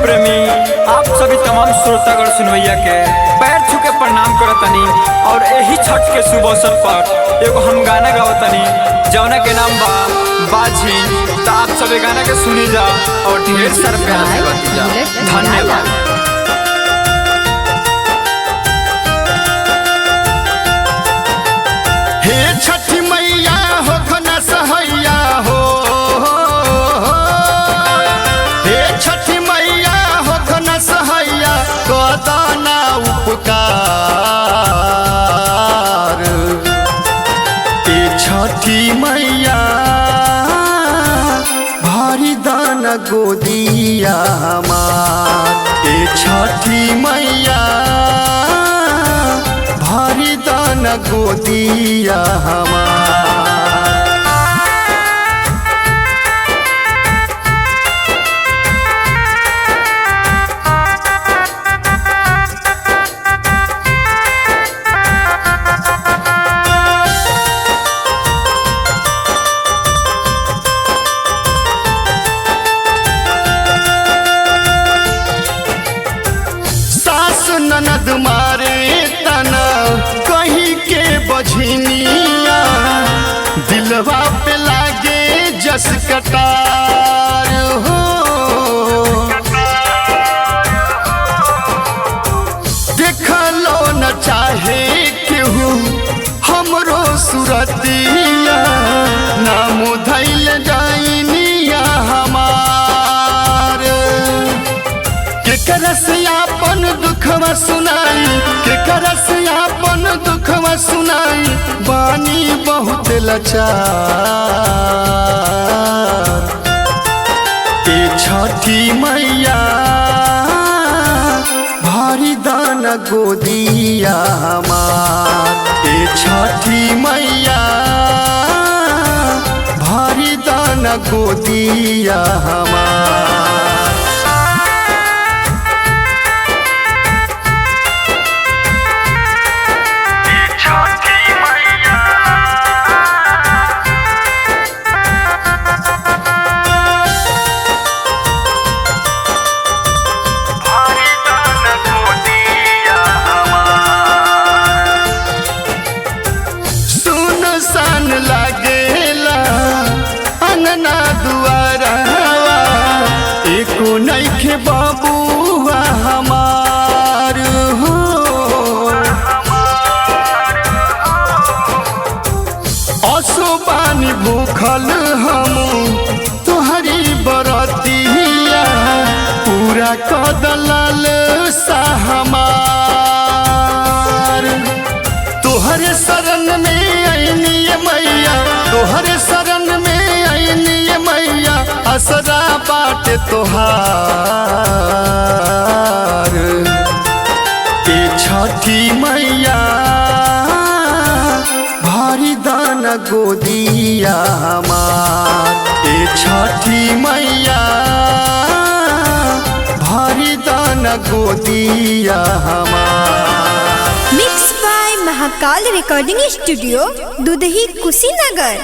प्रेमी आप सभी तमाम श्रोतागण सुनवैया के पैर छू के प्रणाम करतनी और यही छठ के शुभ अवसर पर एगो हम गाना गावतनी जौना के नाम बा बाजी। तो आप सभी गाना के सुनी जा और ढेर सारा प्यार से बाती जा। धन्यवाद। हे छठी मैया हो घना सहैया हो, हे छठी मैया हो घना सहैया कदना उपकार। ए छठी मैया भारी दाना गोदिया हमार। ए छठी मैया भारी दाना गोदिया हमार। सास ननद मारे तना कहीं के बझनिया, दिलवा पे लागे जस कटार हो। देखलो न चाहे केहू हमरो सुरतिया, नाम धैल जाइनिया हमार। केकरा से आपन दुखवा सुनाई, केकरा से आपन दुखवा सुनाई, बानी बहुत लाचार। ए छठी मैया भारी दाना गोदिया हमार। ए छठी मैया भारी दाना गोदिया हमार। सन लागेला अंगना दुआरवा, एको नइखे बाबुआ हमार हो। असो बानी भूखल हम तुहरी बरतिया, पूरा कदलाल सा हमार। तोहरे शरण में मैया, तोहरे शरण में आईनी मैया, असरा बाटे तोहार। ए छठी मैया भारी दाना गोदिया हमार। ए छठी मैया भारी दाना गोदिया हमार। Mix by Mahakal recording studio, Dudhahi, Kushinagar.